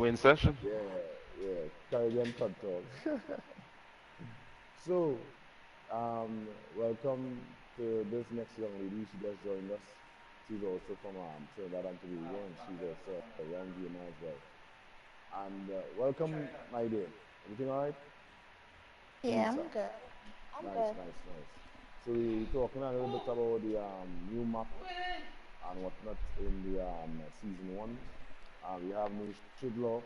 We in session. Yeah, Caribbean Cut Talk. So, welcome to this next young lady. She just joined us. She's also from Trinidad and Tobago, and she's also a young gamer as well. And welcome, my dear. Everything all right? Yeah, Lisa. I'm good. I'm Nice, good. nice, nice. So we talking a little bit about the new map and whatnot in the season one. We have no Chidlaw,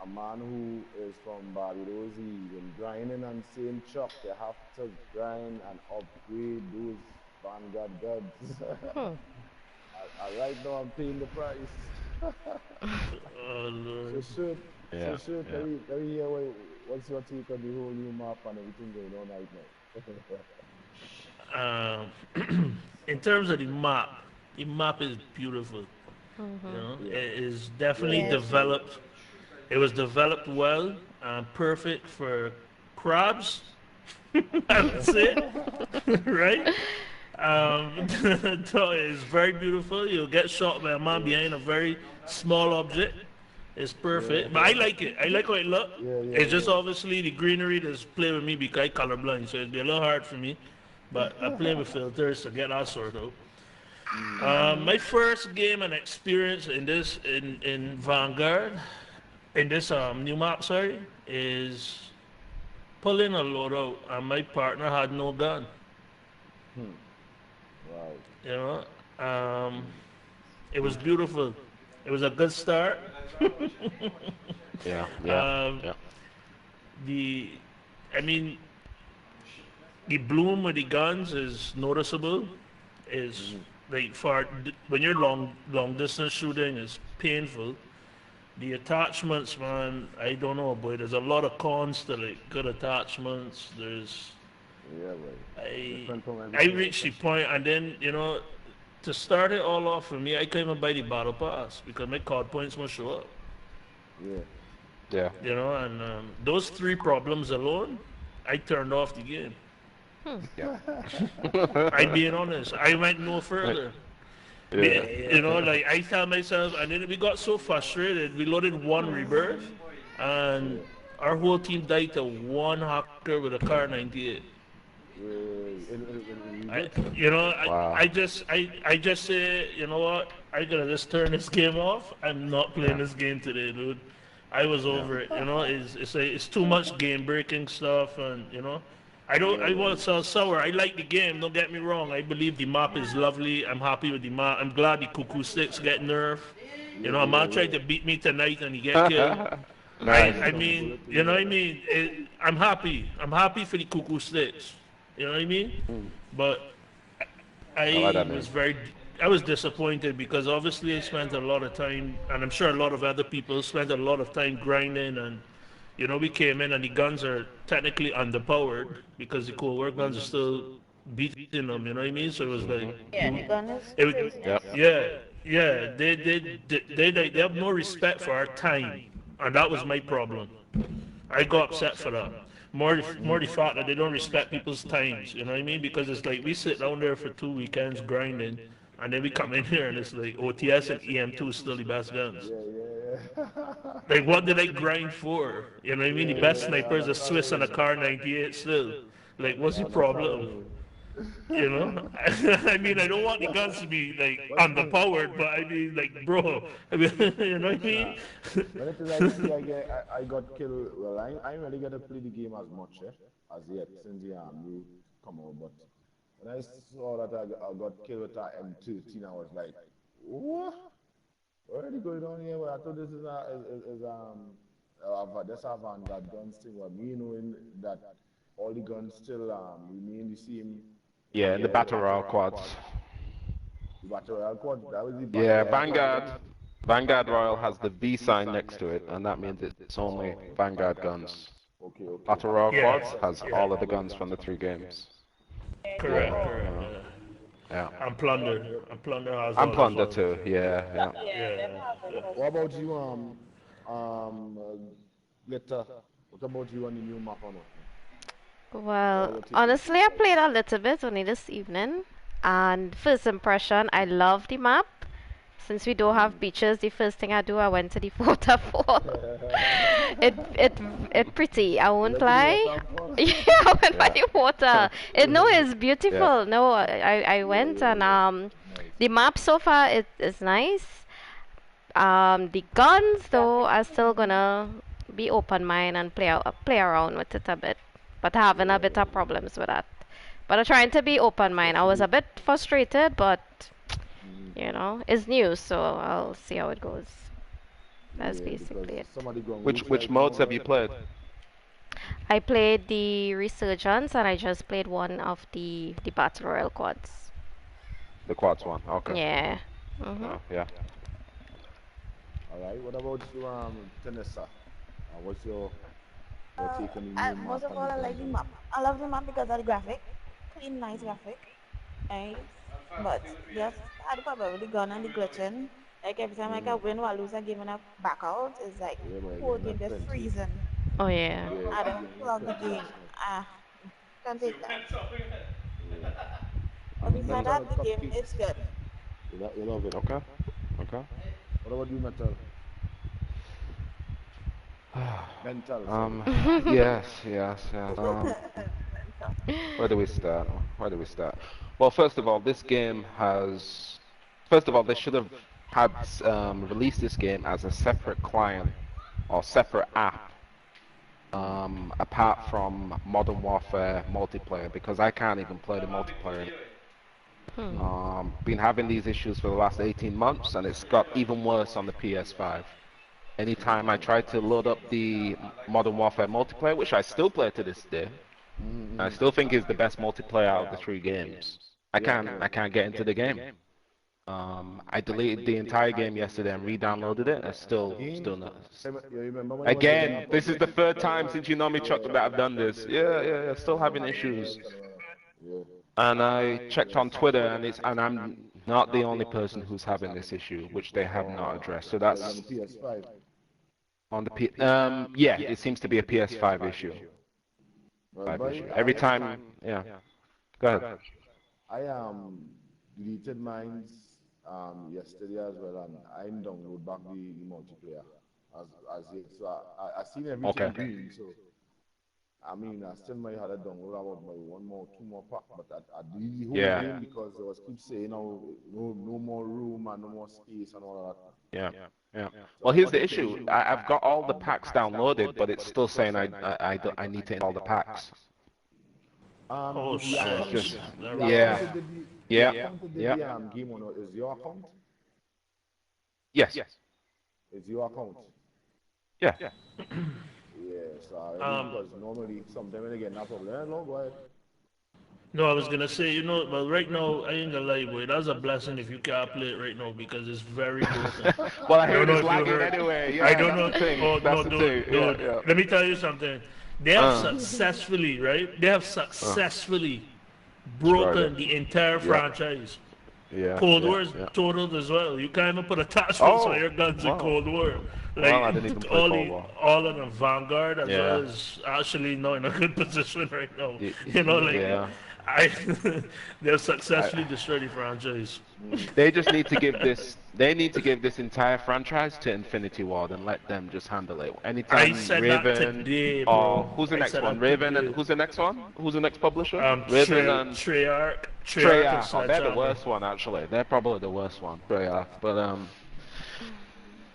a man who is from Barbados. He's been grinding and saying, Chuck, you have to grind and upgrade those Vanguard guns. Right now I'm paying the price. Oh, So Lord. shoot, Yeah, let yeah. me hear what's your take on the whole new map and everything going on right now. In terms of the map is beautiful. You know, Yeah, it is definitely Yes. developed. It was developed well and perfect for crabs, I would say, right? So it's very beautiful. You'll get shot by a man behind a very small object. It's yeah, perfect, but I like it. I like how it look. It's just yeah. obviously the greenery that's playing with me because I colorblind, so it'd be a little hard for me. But I play with filters to get that sort out. My first game and experience in this in Vanguard, in this new map, sorry, is pulling a loadout, and my partner had no gun. Wow. You know, it was beautiful. It was a good start. Yeah, yeah, um, yeah. the, I mean, the bloom of the guns is noticeable. Is like for when you're long distance shooting is painful. The attachments, man, I don't know, but there's a lot of cons to like good attachments. There's Yeah, right. I Different from I everything else. reached the point, and then to start it all off for me, I couldn't even buy the battle pass because my card points must show up. Yeah. Yeah. And those three problems alone, I turned off the game. Yeah. I'm being honest. I went no Right. further. Yeah. Like I tell myself, and then we got so frustrated. We loaded one rebirth, and our whole team died to one hacker with a car 98. In I, rebirth. Wow. I just say, you know what? I gotta just turn this game off. I'm not playing Yeah. this game today, dude. I was Yeah. over it. It's too much game breaking stuff, and Yeah, I right. want to sell sour. I like the game. Don't get me wrong. I believe the map is lovely. I'm happy with the map. I'm glad the cuckoo sticks get nerfed. A man tried to beat me tonight and he get killed. Nice. I Some mean, bullet in you know what I there. mean? I'm happy. I'm happy for the cuckoo sticks. You know what I mean? But I like I that was name. very, I was disappointed because obviously I spent a lot of time, and I'm sure a lot of other people spent a lot of time grinding, and we came in and the guns are technically underpowered because the core work guns are still beating them. You know what I mean? So it was like, Yeah, the gun is it, Yep. craziness. yeah, yeah. They have no respect for our time, and that was my problem. I got upset for that. More the fact that they don't respect people's times. You know what I mean? Because it's like we sit down there for 2 weekends grinding, and then we come in here and it's like OTS and EM2 is still the best guns. Yeah. Like what did I grind for? You know what I mean? The best Yeah, sniper is a Swiss and a understandable. Car 98 still. Like what's the problem? Understandable. You know, I mean, I don't want the guns to be like underpowered, but I mean, like, bro, I mean, you know what I Nah. mean? When it is like, see, I got killed. Well, I ain't really get to play the game as much, as yet, since the new come out. But when I saw that I got killed with that M13, I was like, what? What are they going on here? Well, I thought this that's a Vanguard guns thing. Well, me knowing that all the guns still remain the same. Yeah, in the Yeah, the battle battle royale royale quads. quad. The battle royale quad. That was the battle Yeah, royale quad, Vanguard. right? Vanguard Royal has the V sign next to it, and that means it's only Oh, Vanguard guns. okay. Battle Royale Yeah, quads has yeah, all of the guns from the three games. correct, Yeah, correct. uh, yeah. And plunder has And all as Plunder well. too. Yeah, yeah. Yeah, them Yeah, have it as What well. about you, Glitter? What about you on the new map or not? What are Well, your take on honestly, I played a little bit only this evening, and first impression, I love the map. since we don't have beaches, the first thing I do, I went to the waterfall. It pretty. I won't Like the lie. waterfall. Yeah, I went by Yeah. the water. No, it's Yeah. beautiful. No, I went Yeah, and yeah. Nice. the map so far it is nice. The guns though, are still gonna be open mind and play around with it a bit, but having a bit of problems with that. But I'm trying to be open mind. I was a Especially, bit frustrated, but mm, it's new, so I'll see how it goes. That's yeah, because basically it. some of the ground Which roots right modes now, have you played? I played the Resurgence and I just played one of the Battle Royale quads. The quads one. Okay. Yeah. Mhm. Yeah. all right. What about you, Tanessa? What's your take on the new map Most of and all, the I guns like the and map. I love the map because of the graphic. Clean, nice graphic. Nice. But just I had a problem with the gun and the glitching. Like every time like I win or I lose a game and I back out, it's like yeah, but whole again, game that just plenty. freezing. Oh yeah. Yeah, I the don't game pull got out the plenty game. last night. Ah, can't take that. Yeah. But And besides metal that, the game is cupcakes. good. You love it. Okay. Okay. What about you, metal? Mental, sorry. Yes, yes, yes. Where do we start? Where do we start? Well, first of all, this game has. First of all, they should have had released this game as a separate client or separate app, apart from Modern Warfare multiplayer, because I can't even play the multiplayer. Hmm. Been having these issues for the last 18 months, and it's got even worse on the PS5. Anytime I try to load up the Modern Warfare multiplayer, which I still play to this day, I Mm-hmm. still think is the best multiplayer out of the three games. Yeah, I can't get into the game. I deleted the entire game yesterday and re-downloaded it. And Again, still not. you remember when it was getting Again, this is the updated? third time since you know me, Chuck, that I've done this. Yeah. Still having issues. Yeah. And I checked on Twitter, and I'm not the only person who's having this issue, which they have not addressed. So So it's on that's the PS5. on the yeah, it seems to be a PS5 issue. Well, Five boy, issue. Every time, yeah. Go ahead. I deleted mine yesterday as well, and I download back the multiplayer as yet. So I seen Okay. everything green. So I mean, I still might have to download about maybe one more, two more pack, but I deleted the whole Yeah. game because they was keep saying, oh, no more room and no more space and all of that. Yeah. Yeah. So Well, I here's want the to issue. I've got all the packs downloaded, but it's still saying I need to install the packs. Oh The It's account, shucks. just, Never the yeah, account mind. that did the yeah, account that did yeah. the game on is your account. Yes. It's your account. Yeah. Yeah, so I mean, Um, because normally, sometimes when I get no problem, no, go ahead. no, I was gonna say, but right now I ain't gonna lie, boy. That's a blessing if you can't play it right now because it's very broken. Well, I I don't heard know it's if you lagging heard. anyway. I Yeah, don't that's know. the thing. Oh That's no, the thing. dude. Yeah. Let me tell you something. They have Uh, successfully, right? They have uh, successfully destroyed it. broken the entire Yep. franchise. Yeah. Cold Yeah. War is Yeah. totaled as well. You can't even put attachments on Oh. your guns in Wow. Cold War. Well, Like I didn't even play Cold War. all of them, Vanguard as well Yeah. is actually not in a good position right now. Y- Like Yeah. I, they've I, successfully destroyed the franchise. they just need to give this. They need to give this entire franchise to Infinity Ward and let them just handle it. I Anytime said that Raven today, or bro. who's the I next said one? that Raven and today. who's the next one? Who's the next publisher? Raven and Treyarch and Treyarch. Oh, they're the Sledgehammer. worst one actually. They're probably the worst one. Treyarch. But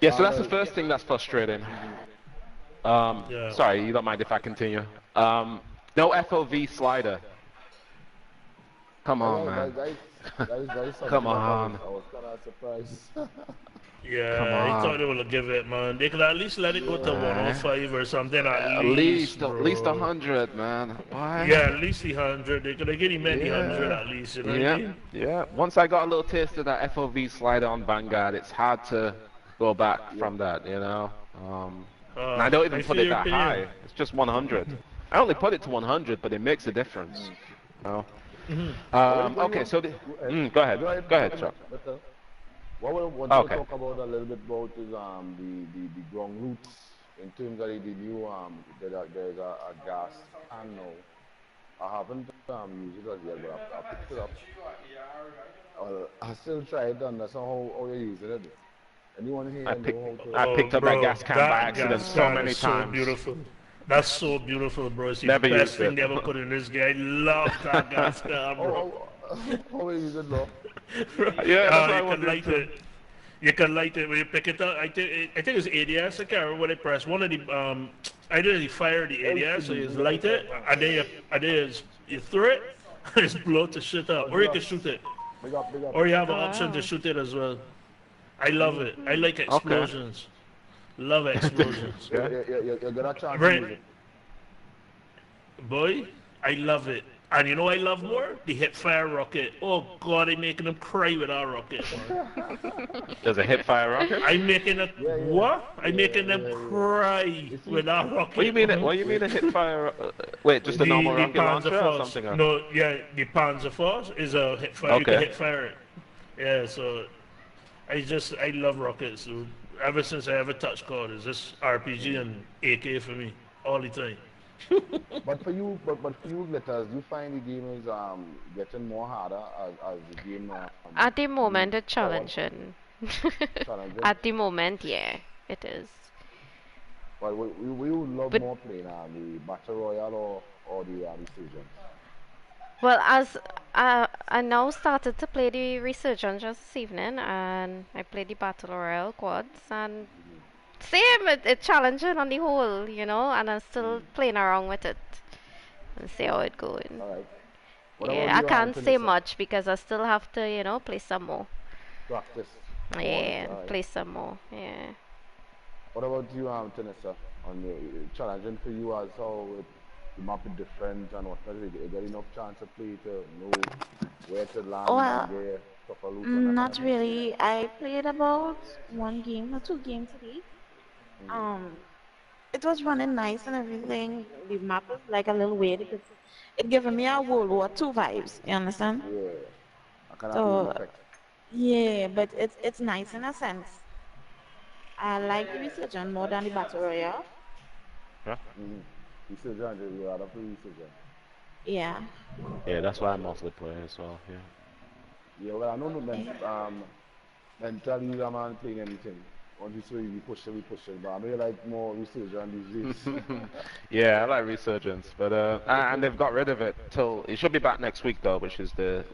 yeah. So that's the Well, first thing that's frustrating. Yeah. Sorry, you don't mind if I continue? No FOV slider. Come all on, right, man. that is Come something that on. I was kind of surprised. Come Yeah, he thought on. they would give it, man. They could at least let it go to Yeah. 105 or something, At bro. least 100, man. Why? Yeah, at least the 100. They could have given him the 100 Yeah. at least, you know what I Yeah. mean? Yeah. Once I got a little taste of that FOV slider on Vanguard, it's hard to go back Yeah. from that, you know? And I don't even I put feel it your that opinion. high. It's just 100. I only put it to 100, but it makes a difference. You know? What do you Okay, want? so go ahead. Go ahead, Chuck. Better. What we want to Okay. talk about a little bit about is the ground roots in terms of the new there's a gas can now. I haven't used it as yet, but I picked it up. Well, I still try it and that's how you use it. Anyone I here picked know how to? I Oh, picked up that bro, gas can by that accident gas so Oh. can many is so times. beautiful. That's so beautiful, bro. It's the Never best used thing it. they ever put in this game. I love that gas can, bro. How you use it, though? Yeah, that's what I You can wondered light too. it. You can light it when you pick it up. I think it's ADS. I can't remember what I pressed. One of the either you fire the ADS, so LCD, you we just got light it. it, and then you throw it, and just blow the shit up, Oh, or you can just shoot it, big up, big up. or you have Oh, an option to wow. shoot it as well. I love it. I like Okay. explosions. Love explosions. You, Okay. you, you, you get a chance to Right, use it. boy, I love it. And you know I love more? The hip fire rocket. Oh god, I'm making them cry with our rocket, man. There's a hip fire rocket. I'm making a Yeah, yeah, what? I'm making them yeah. cry You see, with our What do you rocket, mean? man. What do you mean a hip fire? Wait, just a normal The rocket Panzer launcher or Force. something else? No, yeah, the Panzer Force is a hip fire. You can Okay. hip fire it. Yeah, so I love rockets, dude. Ever since I ever touched COD, it's just RPG and AK for me all the time. but for you, letters, you find the game is getting more harder as the game At the move moment, it's forward, challenging. challenging. At the moment, yeah, it is. But we would love But more playing the Battle Royale or the Resurgence. well, as I now started to play the Resurgence just this evening, and I played the Battle Royale quads, and same, it's challenging on the whole, and I'm still playing around with it and see how it going. All right. What about Yeah, I you, can't say Tanissa? much because I still have to, play some more. Practice more on it. Yeah, All right. play some more. Yeah. What about you, Tanissa? On the challenging for you as how the map is different and whatnot. You get enough chance to play to know where to land and Well, get proper loot and that kind of not thing. really. I played about one game or two games today. Mm. Um, it was running nice and everything. The map is like a little weird because it giving me a World War II vibes. You understand? Yeah, I kind of feel the So effect. yeah, but it's nice in a sense. I like the resurgence more than the battle royale. Yeah. Mm-hmm. Resurgence, you rather play Resurgence. Yeah. Yeah, that's why I mostly play as well. Yeah. Yeah, well, I know no Eh. mentally I'm not playing anything. Once you say we push it, but I know you like more Resurgence these days. Yeah, I like Resurgence, but and they've got rid of it till it should be back next week though, which is a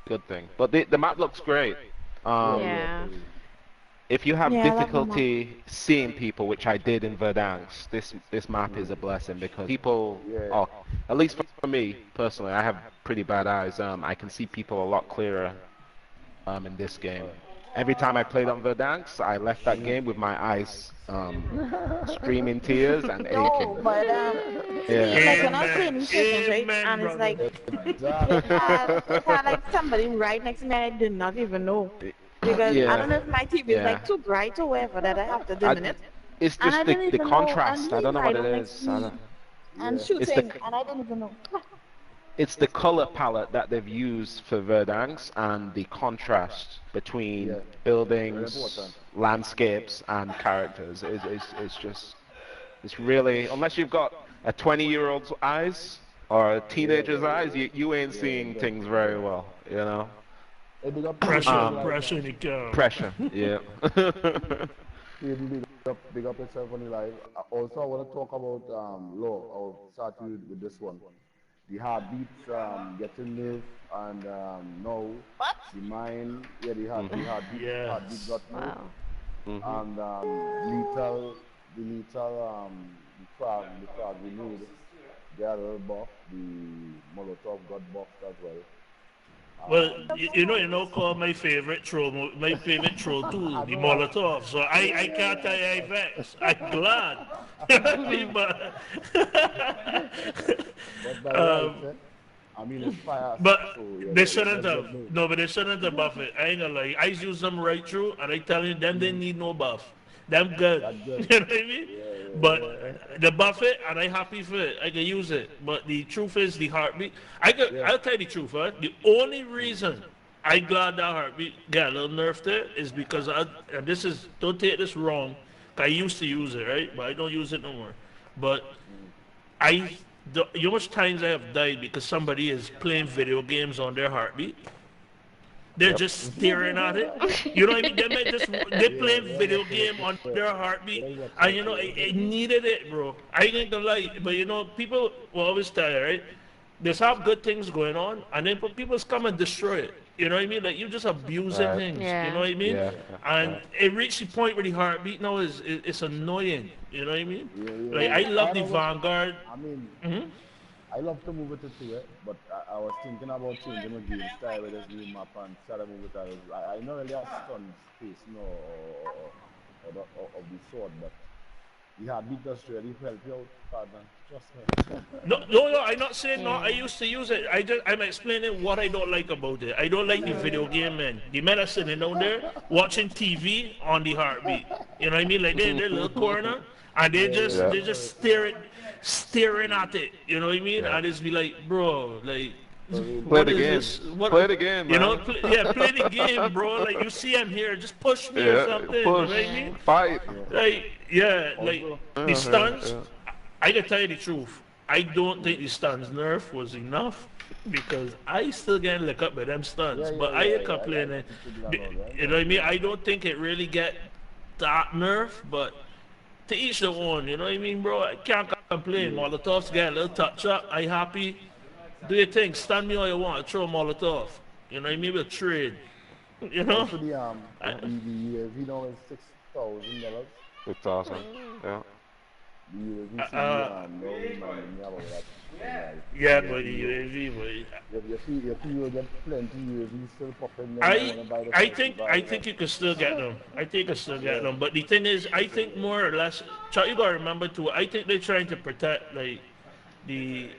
good thing. But the map looks great. Yeah, Um, yeah, Yeah. if you have Yeah, I like the map. difficulty seeing people, which I did in Verdansk, this map is a blessing because people, yeah. oh, at least for me personally, I have pretty bad eyes. I can see people a lot clearer in this game. Every time I played on Verdansk, I left that game with my eyes streaming tears and aching. No, but see, Yeah. like when I was playing Amen. resurgence, right, Amen, and it's like brother. it Exactly. had it had like somebody right next to me I did not even know. Because I don't Yeah, know if my TV is yeah. like too bright or whatever that I have to dim I, it. it's And I just didn't the even know, and contrast. I he's don't know right what it up next to is. I me don't, and Yeah. it's the shooting, and I didn't even know. it's the color palette that they've used for Verdansk and the contrast between Yeah. Very important. buildings, landscapes, and characters. It's just it's really unless you've got a 20-year-old's eyes or a Yeah. teenager's eyes, you ain't Yeah, seeing but things very well. You know. hey, big up Pressure, your Um, life, man. pressure in the car. pressure. Yeah. Hayden, big up yourself on the live. Also, I want to talk about law. I'll start with this one. The heartbeats getting nerfed, and now What? the mine, yeah, the Mhm. heartbeat Yes. got nerfed, Wow. Mhm. and the frag grenade, they are a little buff. The Molotov got buffed as well. Well, Um, call my favorite my favorite troll tool, I the know. Molotov. So I can't tell you I vex. I'm glad. but, But by right, um, I mean it's fire, but so they you shouldn't never have. get moved. No, but they shouldn't have buff it. I ain't gonna lie. I use them right through, and I tell you, them they need no buff. Them good. That's good. You know what I mean? Yeah, But yeah, the buff it, and I happy for it. I can use it. But the truth is, the heartbeat. yeah. I'll tell you the truth, huh? The only reason I glad that heartbeat got a little nerfed there is because and this is, don't take this wrong. I used to use it, right? But I don't use it no more. But I, you know how much times I have died because somebody is playing video games on their heartbeat? they're Yep. just staring at it. You know what I mean? They might just they play video game on their heartbeat, and you know it needed it, bro. I ain't gonna lie, but you know people will always tell you, right? There's have good things going on, and then people come and destroy it. You know what I mean? Like you're just abusing Right. things. You know Yeah. what I mean? Yeah. And it reached the point where the heartbeat now it's annoying. You know what I mean? Yeah, yeah, Like yeah. I love I the know what, Vanguard. I mean, Hmm. I love to move it to 2, but I was thinking about changing my game style with this new map and start to move it out. I know really have stun space, no, of the sword, but the heartbeat does really help you out, partner. Trust me. No, no, no. I'm not saying no. I Yeah. used to use it. I'm explaining what I don't like about it. I don't like the video game men. The men are sitting down there watching TV on the heartbeat. You know what I mean? Like they're in their little corner and they Yeah, just Yeah. they just staring at it. You know what I mean? Yeah. And it's be like, bro, like. for real. Play What the is game. this? What Play the game, you know? man. Play the game, bro. Like you see, I'm here. Just push me or Yeah. something. You know Push. what I mean? Fight. Like yeah, like Also, the Uh-huh. stuns. Yeah. I can tell you the truth. I don't think the stuns nerf was enough because I still getting licked up by them stuns. yeah, But yeah, I yeah, ain't yeah. complaining. I know, You know what I mean? I don't think it really get that nerf, but to each their own. You know what I mean, bro? I can't complain. Molotovs get a little touch up. I happy. Do your thing. Stun me all you want. Throw a Molotov. You know what I mean? We'll trade. You know? Also, the UAV now is $6,000. It's awesome. Yeah. The UAV should be no reminding me about that. Yeah, buddy, UAV, buddy. You feel you get plenty UAV still popping there. You wanna buy the I think you can still get them. I think you can still get them. But the thing is, I think more or less, you gotta remember too. I think they're trying to protect like the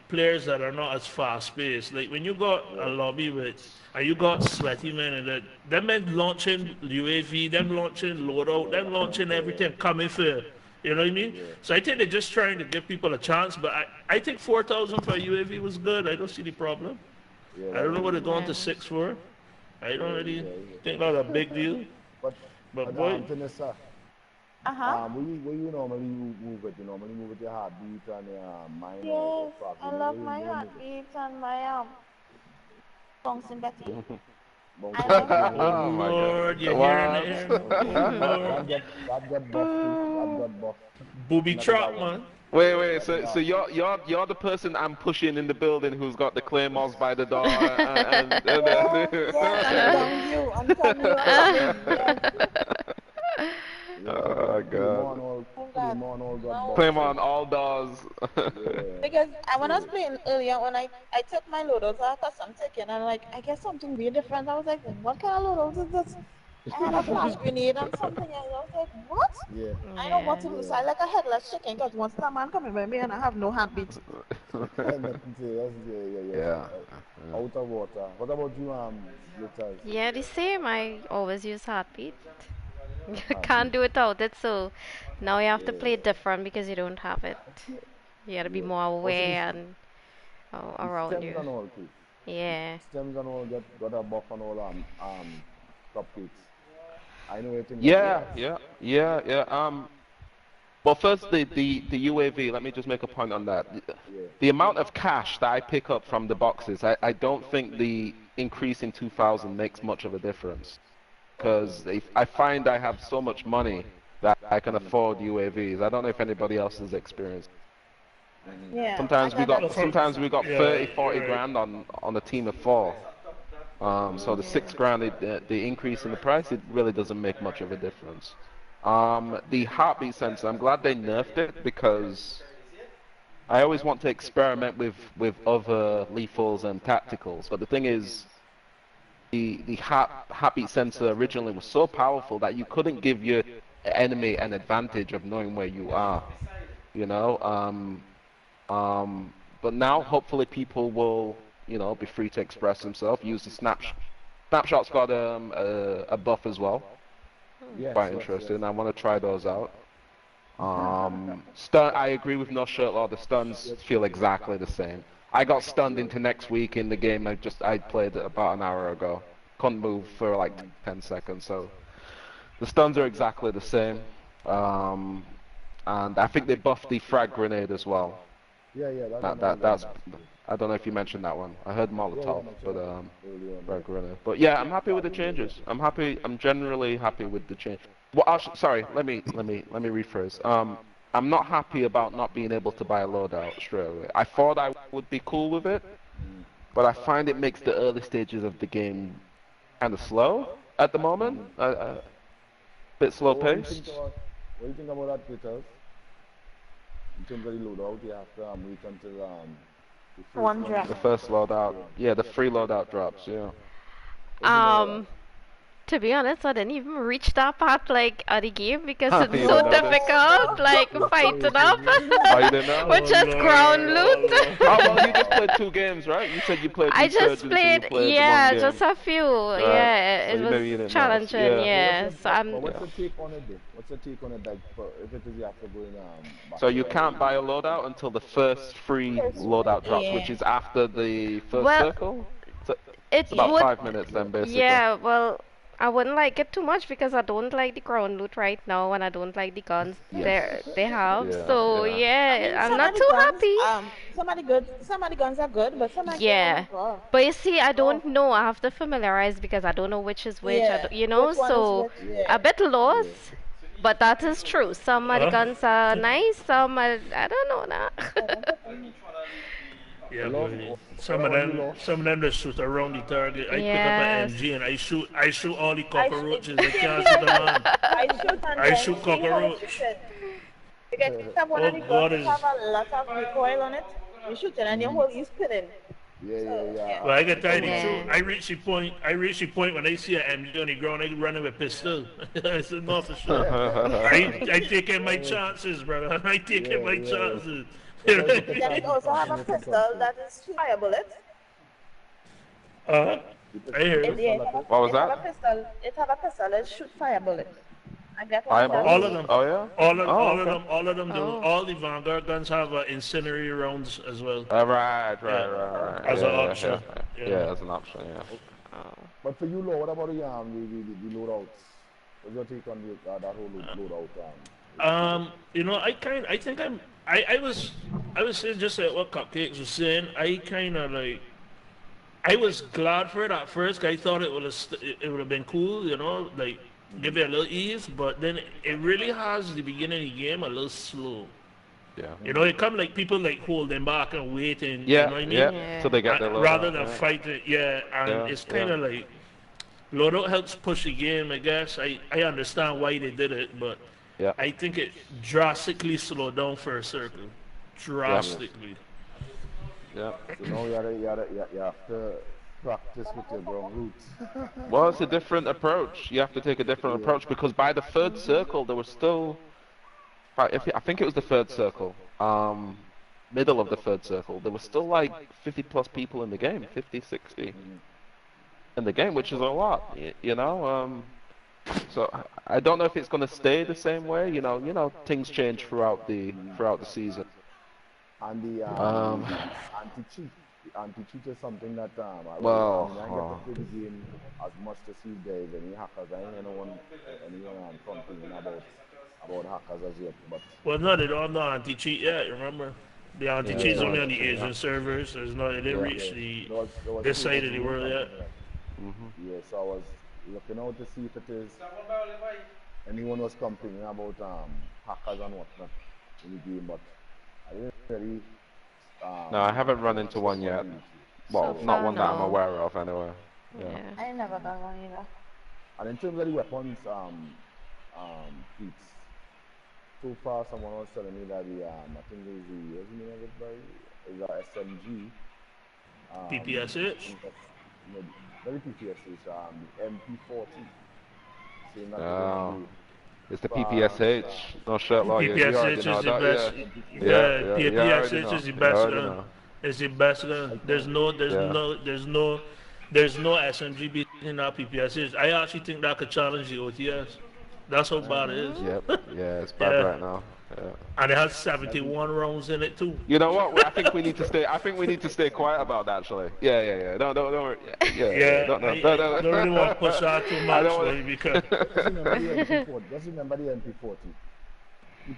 players that are not as fast paced. Like when you got a lobby with, and you got sweaty men and that, them men launching UAV, them launching loadout, them launching everything coming for. You know what I mean? So I think they're just trying to give people a chance. But I think 4,000 for a UAV was good. I don't see the problem. I don't know what they're going to 6 for. I don't really think that's a big deal. But, But boy, Vanessa, Uh-huh. where you normally move it? You normally move it your heartbeat and your mind Yes, or I probably love where my you move it? heartbeats and my bouncing Betty. Bounce I it. love oh my Oh my Lord, God. you're Wow. hearing it. Oh Lord, That got buff too. That got buff. booby Not trap, that one. man. Wait. So you're the person I'm pushing in the building who's got the claymores by the door and Yes, yes, I'm telling you. I'm telling you, actually. Yes. Oh God. Oh, God. Claymore and all got No. buff. Claim on all doors. Yeah. Because when I was playing earlier, when I took my loadouts out because I'm taking, and like, I guess something really different. I was like, what kind of loadouts is this? I had a flash grenade and something else. I was like, what? Yeah. I know what to Yeah. do. So I like a headless chicken because once that man coming by me and I have no heartbeat. Nothing to say. Yeah. Yeah. Out of water. What about you, Glitters? Yeah, the same. I always use heartbeat. You can't do it without it, so now you have to play different because you don't have it. You gotta be Yeah. more Also, aware and the around stems you. and all, too. Yeah. Stems and all got a buff and all cupcakes. I know you think Yeah, that. yeah. Well, first the UAV. Let me just make a point on that. Yeah. The amount of cash that I pick up from the boxes, I don't think the increase in 2,000 makes much of a difference. Because I find I have so much money that I can afford UAVs. I don't know if anybody else has experienced. Yeah. Sometimes we got sometimes we got Yeah, 30, 40 you're right. grand on a team of 4. So the 6 grand, the increase in the price, it really doesn't make much of a difference. The heartbeat sensor, I'm glad they nerfed it because I always want to experiment with other lethals and tacticals. But the thing is, the heartbeat sensor originally was so powerful that you couldn't give your enemy an advantage of knowing where you are. You know. But now hopefully people will, be free to express themselves. Use the snapshot's got a buff as well. Quite interesting. I want to try those out. I agree with No Shirt Law. The stuns feel exactly the same. I got stunned into next week in the game I played about an hour ago. Couldn't move for like 10 seconds. So the stuns are exactly the same. And I think they buffed the frag grenade as well. Yeah, that's That another that gun that's. that's I don't know if you mentioned that one. I heard yeah, I Molotov, mentioned but that one earlier on. Red Gorilla. But yeah, I'm happy with the changes. I'm happy. I'm generally happy with the change. Well, sorry. Let me rephrase. I'm not happy about not being able to buy a loadout straight away. I thought I would be cool with it, Mm. but I find it makes the early stages of the game kind of slow at the moment. Bit So slow paced. what do you think about that, Peters? In terms of the loadout, you have to wait until the first One one drop. The first loadout. yeah. Yeah, the free loadout drops. Yeah. What do you think about that? Um, to be honest, I didn't even reach that part like of the game because Huh, it's you so didn't notice? difficult, like fighting up Oh, you didn't know? with Oh just ground Lord, loot. oh Oh, well, you just played 2 games, right? You said you played I just Resurgence and you played, played one yeah, game. just a few. Right. Yeah, So it was maybe you didn't notice. challenging. Yeah. Yeah, so But I'm. what's Yeah. your take on it, though? What's your take on it, like, if it is you have to go in So battle you can't royale? buy a loadout until the first free loadout drops, which Yeah. is after the first Well, circle. So it it's about would. 5 minutes then, basically. Yeah, well, I wouldn't like it too much because I don't like the ground loot right now, and I don't like the guns they Yes. have. Yeah, So yeah. I yeah, mean, I'm some not of the too guns, happy. some of the guns are good, but some of them, oh my Yeah, god. but you see, I Oh, don't know. I have to familiarize because I don't know which is which. yeah. You know, Which one is so which? a Yeah. bit Yeah. lost. But that is true. Some of the huh? guns are nice. Some are, I don't know Yeah, don't now. put me. Yeah, Love, boy. what about you, Law? Some of them that shoot around the target. I pick up an Yes. MG and I shoot all the It's cockroaches. the They same can't thing see I the do. man. I shoot and I then shoot see how it's cockroach. shooting. Because if have one Oh of the guns God that is. have a lot of recoil on it, you shoot it and your whole you spinning. So Yeah. yeah. Well, I can tell you the truth. Yeah. I reach the point. I reach the point when I see an MG on the ground, I run with a pistol. I said no for sure. I taking my chances, brother. I taking my Yeah. chances. But You try know to what put I Then mean? it also have a something in pistol control. that is fire bullet. Uh-huh. I hear It, you. yeah, What was it have a that? pistol. It have a pistol that shoot fire bullet. I got one that Fireballs? All of shoot. them. Oh yeah. Oh okay. All of them do. Oh. All the Vanguard guns have incendiary rounds as well. Right. Yeah, Right. as an Yeah. option. Yeah, as an option. Yeah. Oh. But for you, Law, what about the loadouts? What's your take on that whole loadout? I think I was saying just like what Cupcakes was saying. I kind of like, I was glad for it at first. 'Cause I thought it would have been cool, like give it a little ease. But then it really has the beginning of the game a little slow. Yeah. It come like people like holding back and waiting. You Yeah. know what I mean? Yeah. So they get their Rather loadout. than Yeah. fighting, yeah. And Yeah. it's kind Yeah. of like loadout helps push the game. I guess I understand why they did it, but Yeah. I think it drastically slowed down for a circle. Drastically. Yeah. So now you have to practice with your ground roots. Well, it's a different approach. You have to take a different approach because by the third circle, there was still. I think it was the third circle. Middle of the third circle, there was still like 50 plus people in the game, 50, 60 in the game, which is a lot, you know. So I don't know if it's going to stay the same way. Things change throughout the season. And the Um, anti-cheat. The anti-cheat is something that I Well, mean, I get to play the game as much to see if there is any hackers. I ain't anyone complaining about hackers as yet. But Well, no, they don't have no anti-cheat yet. Remember, the anti-cheat is no only on the anti-cheat, Asian yeah. servers. There's no, it didn't Yeah. reach there was this two side of the that world yet. Yeah, so I was looking out to see if it is anyone was complaining about hackers and whatnot in the game, but I didn't really. No, I haven't run into one yet. Well, So not far, one that I'm no. aware of, anyway. Yeah. Yeah. I never got one either. And in terms of the weapons, Pete's, so far someone was telling me that I think it's what's the name of it, by is a SMG. PPSH. No, very PPSH, the MP40. Saying that Oh. It's the fast, PPSH. No shirt law. You already PPSH know is the that. best. Yeah. Yeah, You already PPSH know. is the You best already gun. know. It's the best gun. There's no SMG beating that PPSH. I actually think that could challenge the OTS. That's how bad it is. Yep. Yeah, it's bad Yeah. right now. Yeah. And it has 71 rounds in it too. You know what? I think we need to stay. I think we need to stay quiet about that. Actually. Yeah. Don't worry. Yeah. Don't I don't really want to push out too I much, don't wanna- like, because Just remember the MP40. Just remember the MP40.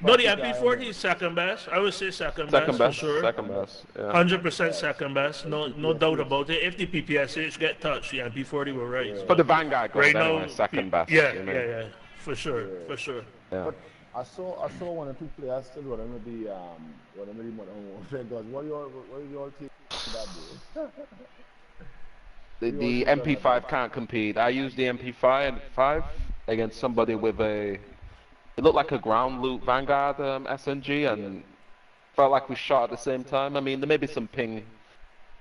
No, the practice guy, you MP40 is second best. I would say second Second best for best, sure. second best. Yeah. 100% second best. No doubt about it. If the PPSH get touched, the MP40 will rise. For the But Vanguard guns, right anyway, now, second best. yeah, You yeah, mean? yeah, for sure, for sure. Yeah. But I saw one or two players still running with the modern warfare guns. What do you all take that day? The MP5 can't compete. I used the MP5 against somebody with a. It looked like a ground loop Vanguard SNG, and felt like we shot at the same time. I mean, there may be some ping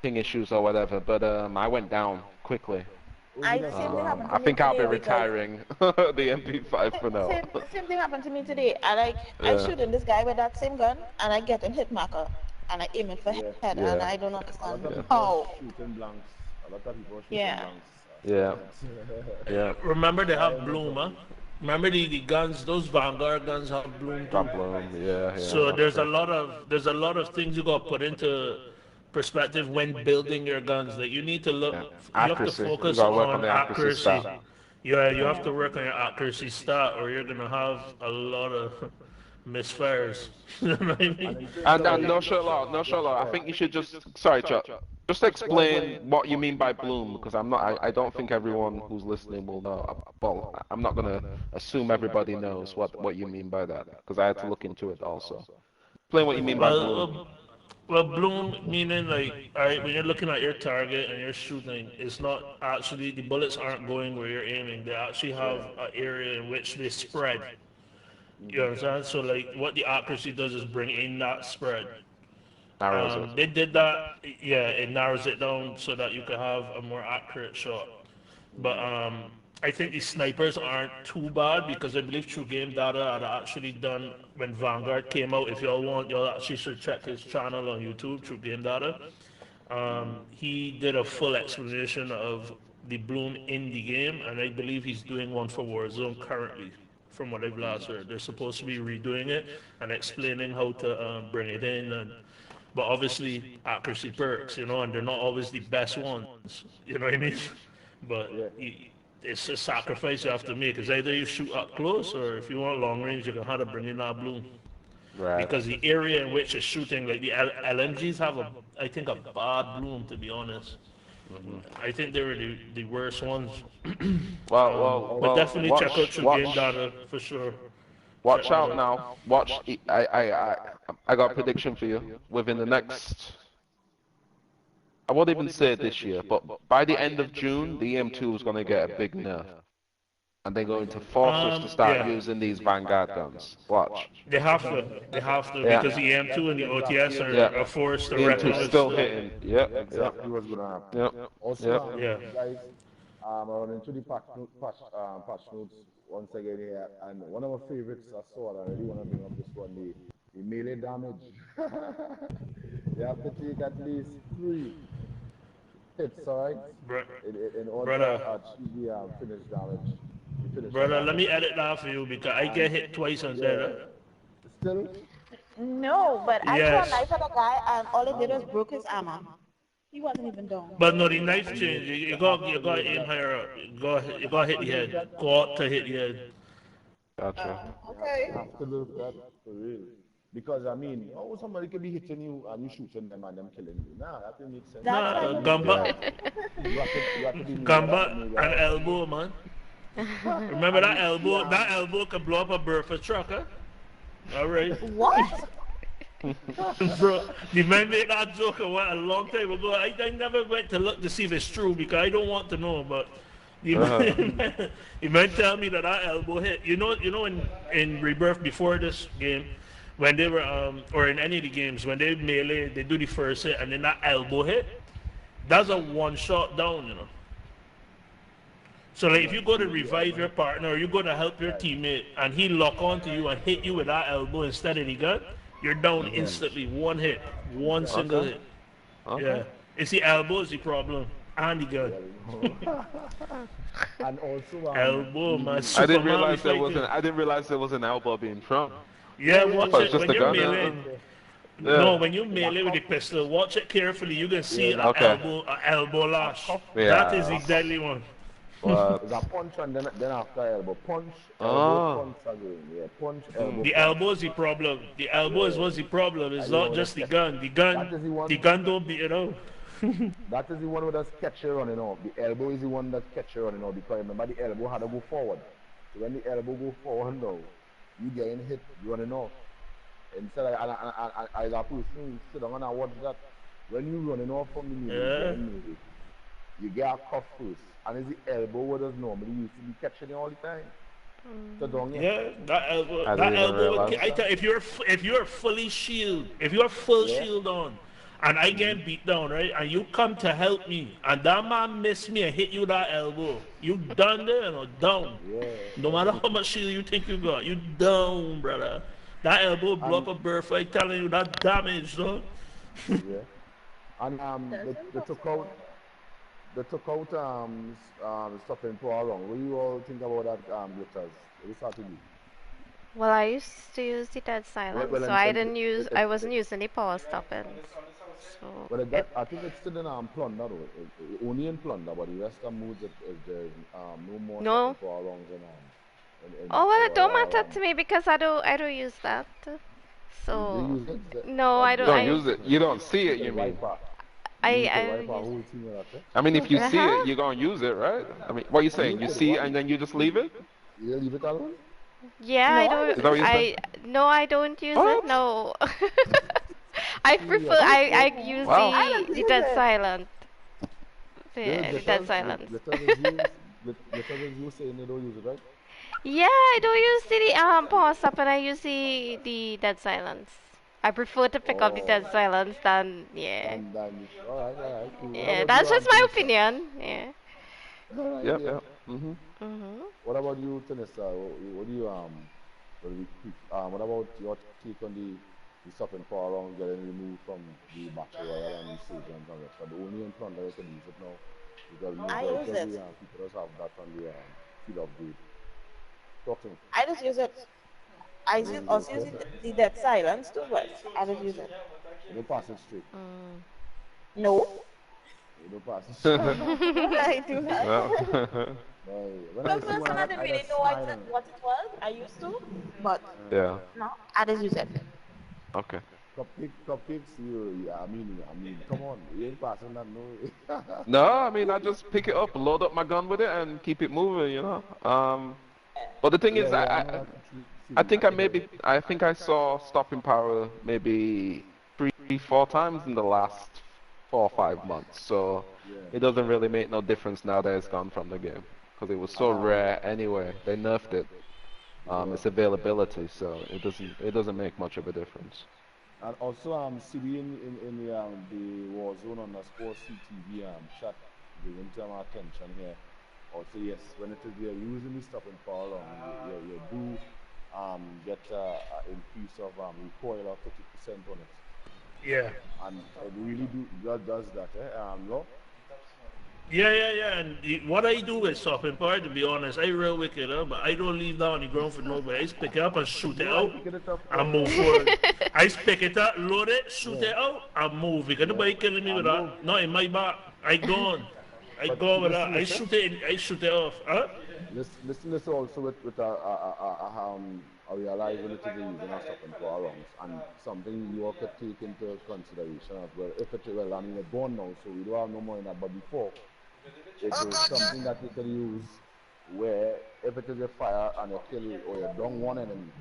issues or whatever, but I went down quickly. Same thing happened to I me think I'll be today because retiring the MP5 for now. same thing happened to me today. I shooting this guy with that same gun and I get him hit marker and I aim it for head and Yeah. I don't A lot understand of people how. shooting blanks. A lot of people shooting Yeah. blanks. Yeah. Yeah. Remember they have bloom, huh? Remember the guns, those Vanguard guns have bloom too. Problem. Yeah. So there's a lot of things you got to put into perspective when building your guns. That you need to look, you have to Accuracy. focus You gotta work on on the accuracy accuracy. stat. Yeah, you have to work on your accuracy stat, or you're gonna have a lot of misfires. You know what I mean? And no Sherlock. I think you should just. Sorry, Chuck. Just explain what you mean by bloom, because I don't think everyone who's listening will know. Well, I'm not gonna assume everybody knows what you mean by that, because I had to look into it also. Explain what you mean by bloom. Well, bloom meaning like, alright, when you're looking at your target and you're shooting, it's not actually, the bullets aren't going where you're aiming. They actually have an area in which they spread. You understand? So like, what the accuracy does is bring in that spread. Narrows it. They did that, yeah, it narrows it down so that you can have a more accurate shot. But I think the snipers aren't too bad because I believe True Game Data had actually done when Vanguard came out. If y'all want, y'all actually should check his channel on YouTube, True Game Data. He did a full explanation of the bloom in the game, and I believe he's doing one for Warzone currently. From what I've last heard, they're supposed to be redoing it and explaining how to bring it in. But obviously, accuracy perks, you know, and they're not always the best ones. You know what I mean? But it's a sacrifice you have to make. It's either you shoot up close, or if you want long range, you can have to bring in that bloom. Right. Because the area in which it's shooting, like the LMGs have I think a bad bloom, to be honest. I think they were the worst ones. But definitely check out True Game Data for sure. Watch out now. Watch. I got a prediction for you. Within the next, I won't even say it this year, but by the end of June, the EM2 is going to get a big nerf, and they're going to force us to start using these Vanguard guns. Watch. They have to because the EM2 and the OTS are forced to EM2 recognize. is still hitting. Yep. Exactly what's gonna happen. Yep. Also, Yeah. guys, I run into the patch notes once again here, and one of my favorites I saw, and I really want to bring up this one, the melee damage. You have to take at least 3 hits, alright? In order to achieve the finish damage. Brother, let me edit that for you because I get hit twice on that. Still? No, but I Yes. threw a knife at a guy and all it did was broke his armor. He wasn't even down. But no, the knife change. You got to aim higher up. You got to hit the head. Go out to hit the head. Gotcha. Okay. You have to look that for real. Because, I mean, somebody could be hitting you and you shooting them and them killing you. Nah, that didn't make sense. Nah, gamba, You have to be gamba and elbow, man. Remember that elbow? That elbow could blow up a Burfa truck, huh? All right. What? Bro, the man made that joke a long time ago. I never went to look to see if it's true because I don't want to know, but the man tell me that elbow hit. You know in Rebirth before this game, when they were or in any of the games, when they melee, they do the first hit and then that elbow hit, that's a one shot down, you know. So like if you go to revive your partner or you go to help your teammate and he lock onto you and hit you with that elbow instead of the gun, you're down instantly. One hit. One single hit. Yeah. It's the elbow is the problem. And the gun. And also elbow, man. I didn't realize there was an elbow being thrown. Yeah, watch it just when the you're gun, melee. No, when you melee with the pistol, watch it carefully. You can see an elbow lash. Yeah. That is the deadly one. What? It's a punch and then after elbow. Punch, elbow, Oh. punch again. Yeah, punch, elbow, Mm. The punch. elbow is the problem. The elbow is Yeah. what's the problem. It's And you know, not with a just the sketch, gun. that is the The one. gun don't beat it out. That is the one with the sketcher running off. The elbow is the one that sketcher running off because remember the elbow had to go forward. So when the elbow go forward now, you getting hit running off. Instead, as a person who sit down and watch that, when you running off from the knee, Yeah. getting moved, you get a cuff first, and it's the elbow what does normally used to be catching you all the time. So down here. Yeah, that elbow, I didn't even will realize. I tell if you're fully shield, if you're full Yeah. shield on, and I get beat down, right, and you come to help me, and that man miss me and hit you that elbow, you done there or down. Yeah. No matter how much shield you think you got, you down, brother. That elbow blow up And a bird fight, telling you that damage, though. yeah. And they took out stuff in Power Wrong. What do you all think about that glitters? What is that to do? Well, I used to use the dead silence, Well, so I wasn't using the power stopping. So Well, it, I think it's still in plunder though. Only in plunder, but the rest of moves is there's no more No. stuff in Power Wrongs in oh well, it don't Power matter Wrong. to me because I don't use that. They So use it. no, I don't. You don't use it. You don't see it, you mean? I I use use. whole team with that. I mean, if you see Uh-huh. it, you're gonna use it, right? I mean, what are you saying? You see it and then you just leave it? You leave it alone? Yeah, No, I I don't. Is that what you I no, I don't use What? it. No. I prefer. I use Wow. I don't the use dead it. silent. Yeah, the dead silence. Glitters is you saying they don't use it, right? Yeah, I don't use the power stop and I use the dead silence. I prefer to pick up the dead Oh. silence than yeah. All right, cool. What Yeah, about that's you, just my Tanissa? opinion. Yeah. All right, Yep, yeah. yep. Mhm. Mhm. What about you, Tanissa? What do you what about your take on the stopping for around getting removed from the battle royale and the stage and all that? But only in front that you can use it now because I majority use of the it. people just have that on the field of grade. Talk to me. I just use it. I also use the dead silence too, but I just use it. You don't pass it straight. Mm. No, You don't pass it straight. I do not. Well, When I Some see one, person I didn't I really just know smile. what it was. I used to, but yeah. no, I just use it. Okay. Cupcakes, yeah, I mean, come on, you ain't passing that, no. No, I mean, I just pick it up, load up my gun with it, and keep it moving, you know. But the thing Yeah, is, I know that's I true. think I saw stopping power maybe three, 4 times in the last 4 or 5 months. So Yeah. it doesn't really make no difference now that it's gone from the game because it was so rare anyway. They nerfed it. Its availability, so it doesn't make much of a difference. And also, CB in the Warzone underscore CTV chat, giving them attention here. Also, yes, when it is there, usually stopping power on, you do get an increase of recoil of 50% on it. Yeah. And it really does that, Law? Yeah. And what I do with stopping power, to be honest, I real wicked, but I don't leave that on the ground for nobody. I just pick it up and shoot it out Pick it up, and move forward. I just pick it up, load it, shoot it out, and move. Because nobody killing me with that. Not in my back. I gone. I But go with that. listen, I shoot it off. Huh? Listen also with a realizing it is a using a stopping power rounds and something you have to take into consideration as well. If it well, I mean, it's gone now, so we don't have no more in that. But before, it was something that you could use where if it is a fire and you kill or you down one enemy,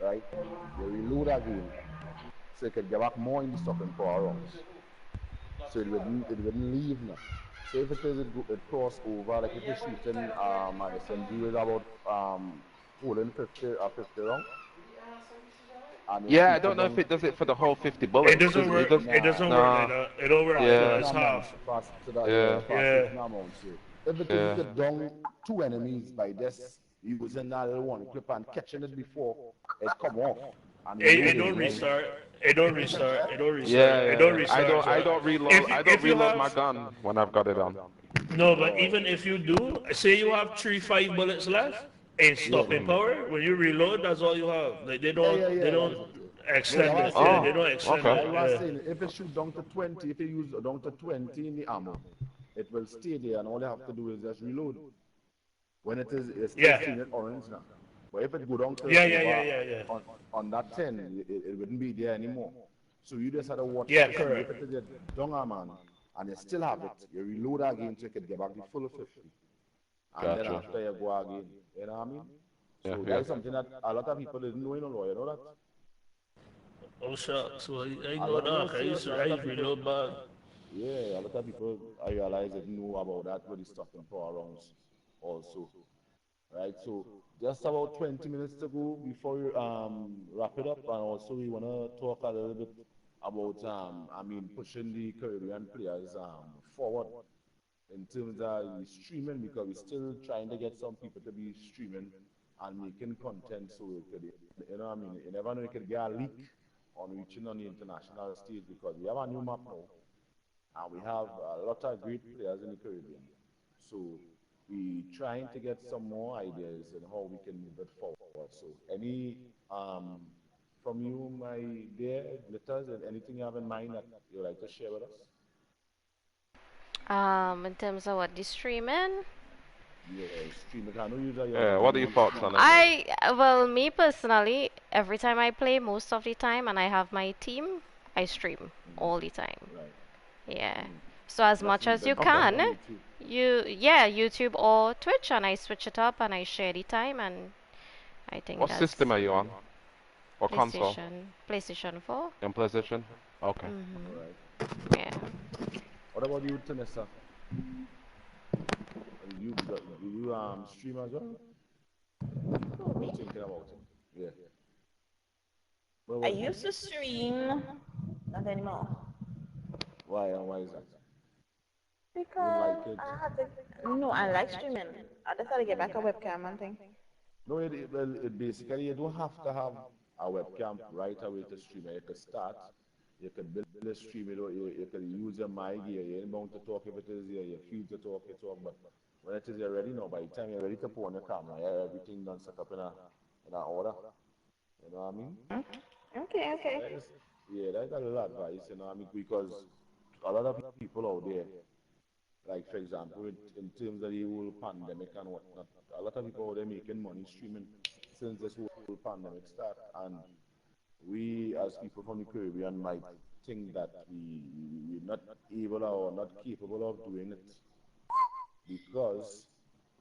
right? You reload again, so you could get back more in the stopping power rounds. So it wouldn't leave now. So if it is it cross over, like if you're shooting my SMG with about holding 50 round. And Yeah, I don't know if it does it for the whole 50 bullets. It doesn't work. It doesn't work like that. It don't work like Yeah. that. It's half. If it is get down two enemies by this using that little one clip and catching it before it come off. And It don't restart. It don't restart. It don't restart. Yeah, It don't restart. I don't reload. I don't reload my gun when I've got it on. No, but even if you do, say you have 3-5 bullets left and stopping power, when you reload, that's all you have. Like they don't extend it. They don't extend okay. I was it. saying if it shoot down to 20, if you use down to 20 in the ammo, it will stay there, and all you have to do is just reload. When it's still Yeah. seeing it orange now. But if it go down to Yeah, yeah, yeah, over yeah, yeah. on that 10, it wouldn't be there anymore. So you just had to watch Yeah, to see if correct. it is a donger man and you still have it, you reload again so you could get back the full 50. And then Gotcha. after you go again. You know what I mean? Yeah, So that yeah. is something that a lot of people didn't know, you know that? Oh shucks. Well, I A know lot, no, that. seriously, a I lot used of to people, reload bad. yeah, a lot of people, I realize, didn't know about that with the stopping power rounds also. Right? So just about 20 minutes to go before we wrap it up, and also we want to talk a little bit about pushing the Caribbean players forward in terms of the streaming, because we're still trying to get some people to be streaming and making content, so it could, you know what I mean, you never know, it could get a leak on reaching on the international stage, because we have a new map now and we have a lot of great players in the Caribbean. So we trying to get some more ideas and how we can move it forward. So any from you, my dear Glitters, and anything you have in mind that you like to share with us? In terms of what the streaming, Yeah, stream it. I know you're Yeah, a what are your new thoughts on streamer, it? so well, me personally, every time I play, most of the time, and I have my team, I stream all the time. right. Yeah. Mm. So as That's much good. as you Then put Okay. that can, on YouTube. yeah, YouTube or Twitch, and I switch it up and I share the time, and I think What that's system are you on? Or console? PlayStation 4. In PlayStation? Okay. All Mhm. right. Yeah. What about you, Tanessa? Do you stream as well? Who, Or you me? thinking about it? Yeah. I What? used to stream, not anymore. Why and why is that? You don't Because like it? I had to, no, I like streaming. I just had to get back a webcam and thing. No, well, it basically, you don't have to have a webcam right away to stream it. You could start, you could build a stream, you could use your mic here, you're inbound to talk if it is here, you feel to talk, you talk, but when it is you're ready now, by the time you're ready to put on your camera, you have everything done set up in a order. You know what I mean? Okay, okay. That is, yeah, that's a little advice, you know what I mean? Because a lot of people out there, like for example, in terms of the whole pandemic and whatnot, a lot of people out there making money streaming since this whole pandemic started. And we, as people from the Caribbean, might think that we're not able or not capable of doing it because,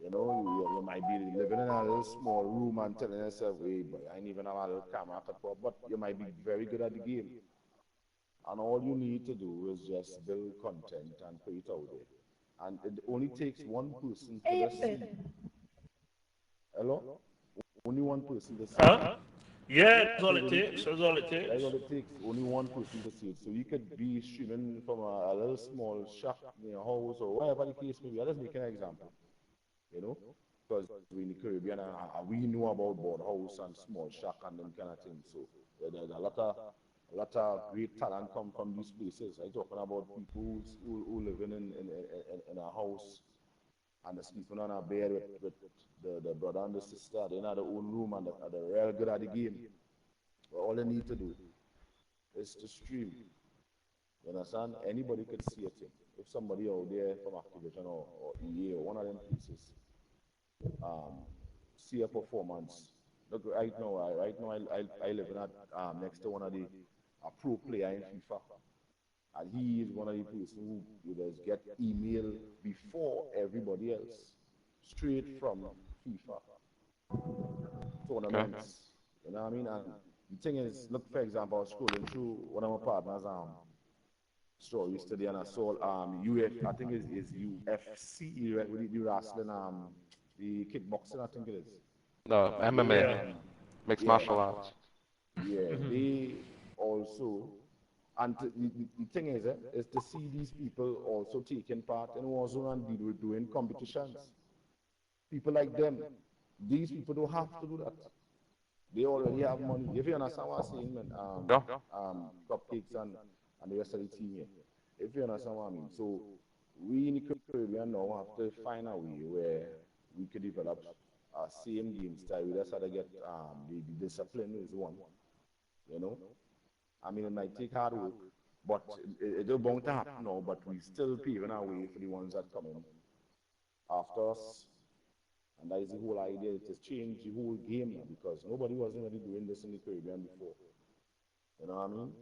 you might be living in a little small room and telling yourself, hey, boy, I ain't even have a little camera to put, but you might be very good at the game. And all you need to do is just build content and put it out there. And it only takes one person to Hey, just you see. Hello? Only one person to see it. Huh? Yeah, Yeah, that's so all it takes. That's all it that's takes. all it takes. Only one person to see it. So you could be streaming from a little small shack in your house or wherever the case may be. I'll just make an example, you know, because we in the Caribbean and we know about board house and small shack and them kind of things. So there's a lot of great talent come from these places. I'm talking about people who living in a house and they're sleeping on a bed with the brother and the sister. They're in their own room and they're real good at the game. But all they need to do is to stream. You understand? Anybody could see a thing. If somebody out there from Activision or EA or one of them places um, see a performance. Look, right now I live in next to one of the a pro player in FIFA, and he is one of the person who does get email before everybody else, straight from FIFA Okay. tournaments. You know what I mean? And the thing is, look, for example, I was scrolling through one of my partners' stories today, and I saw I think is UFC, right, with the wrestling, the kickboxing, I think it is. No, They MMA, Yeah. mixed yeah, martial arts. yeah, they also, and the thing is to see these people also taking part in Warzone and doing competitions. People like them, these people don't have to do that. They already have money. If you understand what I'm saying, man, Yeah. Cupcakes and the rest of the team here. If you understand what I mean. So we in the Caribbean now have to find a way where we could develop a same game style. We just have to get the discipline is one, you know. I mean, it might take hard work, But it'll bound to happen now, but we still paving our way for the ones that come in after us. And that is the whole idea. It has changed the whole game now because nobody wasn't really doing this in the Caribbean before. You know what I mean?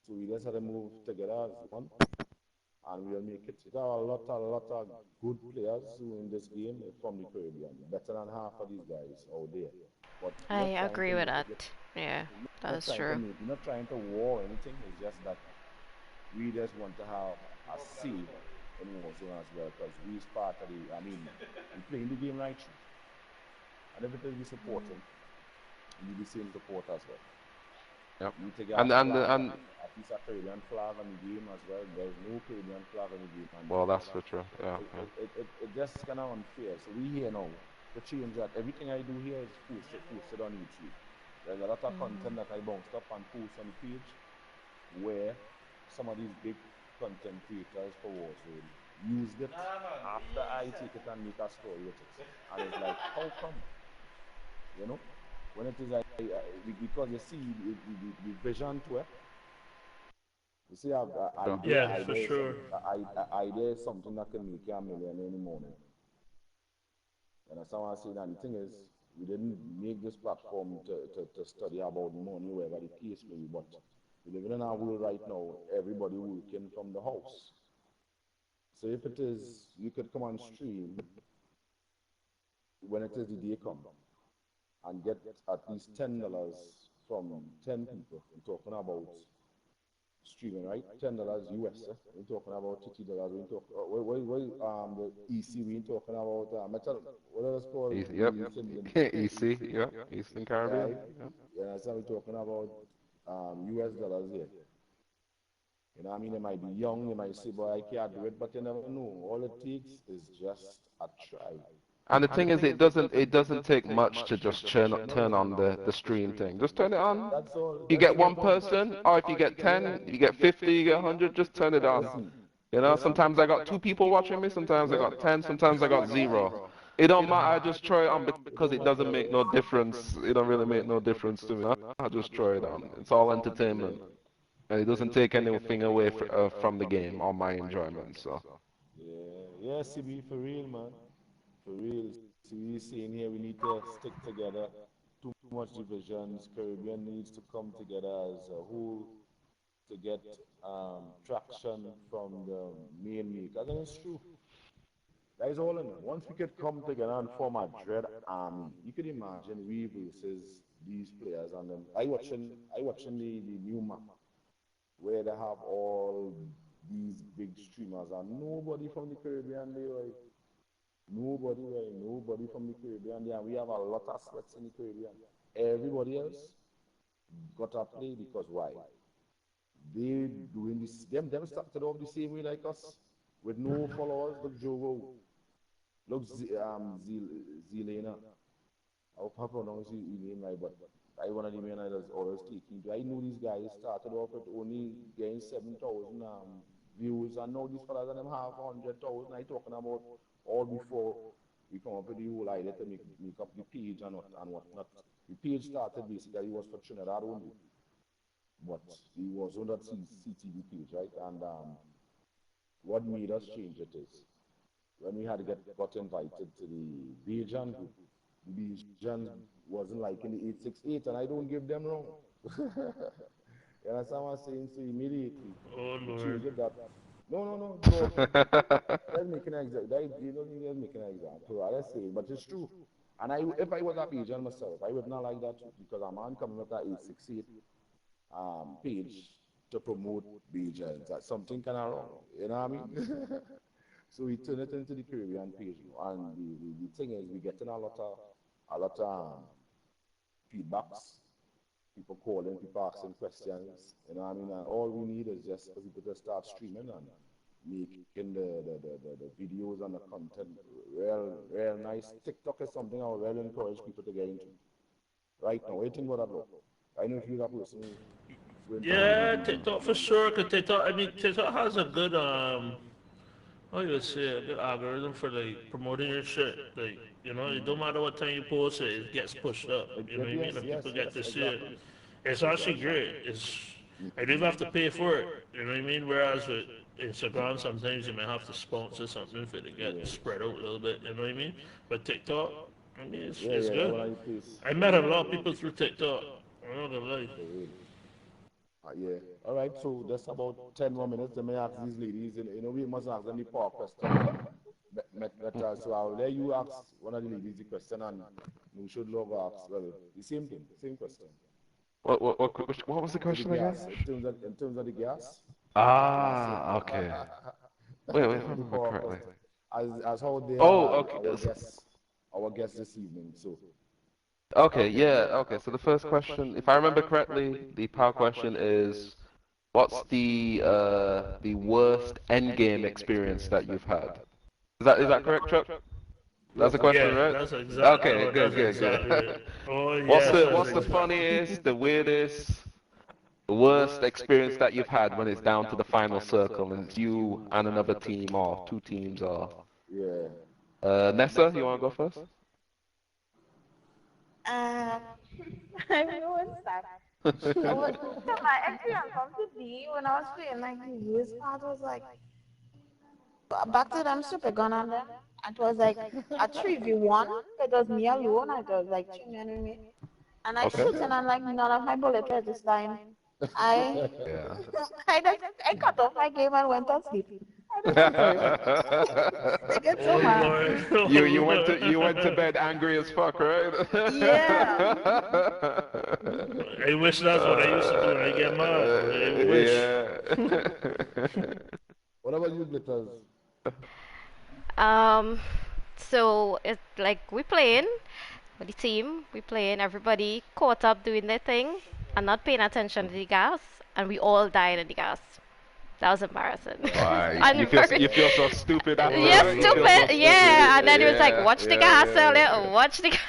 So we just had to move together as one and we'll make it. There are a lot of good players who in this game from the Caribbean, better than half of these guys out there. But we're I not trying to agree with make that. it. Yeah, We're not that's trying to true. make. We're not trying to war or anything. It's just that we just want to have a say in Warzone as well because we's part of the. I mean, we're playing the game right through, and if it is we supporting, we need the same support as well. Yep. You take a And and flag, and at least a Caribbean flag on the game as well. There's no Caribbean flag on the game, and well, that's for sure. Yeah, it, yeah. it, it, it just kind of unfair. So we here now to change that. Everything I do here is posted on YouTube. There's a lot of content that I bounced up and post on the page where some of these big content creators for Warzone used it after I take it and make a story with it. And it's like, how come? You know? When it is because you see the vision to it. You see, Sure. Yeah, for sure. idea is something that can make you a million in the morning. And as someone saying that the thing is, we didn't make this platform to study about money, wherever the case may be, but we live in our world right now, everybody working from the house. So if it is, you could come on stream when it is the day come and get at least $10 from 10 people. I'm talking about streaming, right? $10 US. We're talking about $50. We're talking the EC. We're talking about metal. What else called? East, yep. EC, yep. Eastern Caribbean. Right? Yep. Yeah, so we're talking about US dollars here. You know, what I mean, they might be young, they might say, "Boy, I can't do it," but you never know. All it takes is just a try. And the thing is, it doesn't take much to just turn No, on the stream thing. Just turn it on. that's all. You That's get one it. person, or if you get 10, you get 50, you get 100, just turn it on. Listen, You know, sometimes I got two people watching me, sometimes I yeah, got 10, sometimes I got zero. It don't matter, I just throw it on it because don't it matter. doesn't make no difference. It don't really make no difference to me. I just throw it on. It's all entertainment. And it doesn't take anything away from the game or my enjoyment. So, Yeah, yeah, CB, for real, man. For real. See, we saying here we need to stick together. Too much divisions. Caribbean needs to come together as a whole to get traction from the main makers. And it's true. That is all in it. Once we could come together and form a dread army, you could imagine we versus these players. And then I watching the new map where they have all these big streamers and nobody from the Caribbean there, right? Nobody, right? Nobody from the Caribbean there. And we have a lot of sweats in the Caribbean. Everybody else got to play because why? They doing this. Them started off the same way like us, with no followers. Look, Joe, look, Zelena. I hope I pronounce his name right, but I one of the men that's always taking. I know these guys started off with only getting 7,000 views, and now these fellas and them have 100,000. I talking about all before we come up with the whole idea to make up the page and whatnot. The page started basically was for Trinidad only, but it was on that CTV page, right? And what made us change it is when we had to got invited to the Bajan group. The Bajan wasn't like in the 868, and I don't give them wrong. You understand what I'm saying? So immediately Oh we Lord. changed it that. No, bro. Let's make an example. You don't need to make an example. Let's say, but it's true. And if I was a Bajan myself, I would not like that too, because a man coming with that 868 page to promote Bajans. That's something kind of wrong. You know what I mean? So we turn it into the Caribbean page now. And the thing is, we're getting a lot of feedbacks, people calling, people asking questions. You know what I mean? And all we need is just for people to start streaming and making the videos and the content real nice. TikTok is something I would really encourage people to get into right now. What do you think about that, bro? I know if you're that person who into Yeah, TikTok for sure. Cause TikTok, I mean, TikTok has a good how you would say, a good algorithm for like promoting your shit. Like, it don't matter what time you post it, it gets pushed up. You know what I mean? yes, And yes, people get yes, to see it. exactly. It's actually great. It's I don't even have to pay for it. You know what I mean? Whereas with Instagram, sometimes you may have to sponsor something for it to get Yeah. spread out a little bit. You know what I mean? But TikTok, I mean, Yeah, it's yeah, that good. one of the place. I met a lot of people through TikTok. I'm not gonna lie. For real. Yeah. All right, so that's about 10 more minutes. Let me ask these ladies, we must ask them the power questions. So I'll let you ask one of the ladies the question, and we should love ask, well, the same thing, same question. What was the So the question again? gas, in terms of the gas, Ah, okay. Wait, if I the remember power correctly. question, as how they Oh, are okay. our guests this evening. So Okay, yeah, okay. So the first question, if I remember correctly, the power question is, what's the worst end game experience that you've had? Is that correct, Chuck? That's yes, the that's question, Yeah, correct. right? that's exactly. Okay, Oh, that's good, exactly it. good. Oh What's yes, the that's what's the exactly. funniest, the weirdest, the worst experience that you've had when it's down to the final circle and it's you and another team or two teams or Yeah. Nessa, you wanna go first? Um, I ruined that. So my experience from today when I was playing like the worst part was like back to them super gun on them. It was like a 3v1. It was me alone. It was like two men with me. And I Okay. shooting and like none of my bullet registering. I Yeah. I cut off my game and went to sleep. I don't deserve it. I get so Oh mad. Lord, oh You went to Lord. bed angry as fuck, right? Yeah. I wish that's what I used to do when I get mad. I wish. Yeah. What about you, Glitters? Um, so it's like we playing with the team, we playing, everybody caught up doing their thing and not paying attention to the gas, and we all died in the gas. That was embarrassing. Why? You And feel very, you feel so stupid after, yeah, Oh right? You feel so Lord. stupid, stupid. yeah. And then it was like, Yeah, watch the yeah, gas yeah. earlier, watch the gas.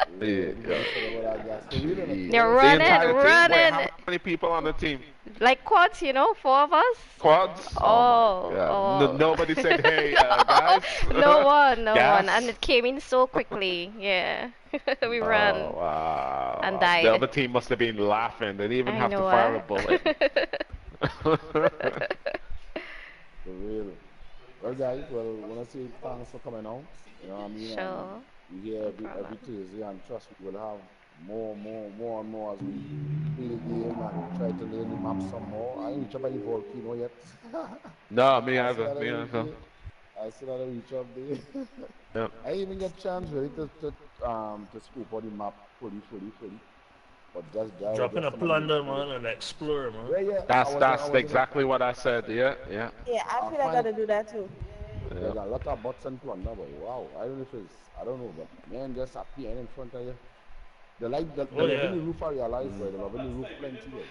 Yeah, we Yeah. just forgot about that gas. For real, innit? They're Yeah. The running, entire team? Wait, how running. many people on the team? Like quads, four of us. Quads? Oh my Oh, God. oh. Nobody said, "Hey, guys, No one, no one. And gas." it came in so quickly. Yeah. We Oh ran and wow. The died. other team must have been laughing. They didn't even I have to know, fire eh? a bullet. For real. Well, guys, want to say thanks for coming out. You know what I mean? Sure. We here No every problem. Tuesday, and trust me, we'll have more and more as we play the game and try to learn the map some more. I ain't reach up any volcano yet. No, me I still either. gotta Me reach either. it. I still gotta reach up there. Yep. I didn't even get chance really to scoop out the map fully. But Dropping just a some of the plunder, little. man, and explore, man. Yeah, yeah. I That's was in a. exactly what I said. Yeah, yeah, Yeah, I I feel I find gotta do that too. yeah. there's a lot of bots and plunder, but wow, I don't know if it's, I don't know, but man, just appearing in front of you. The Oh love in yeah. the roof I realize, boy. The love in the roof plenty, boy.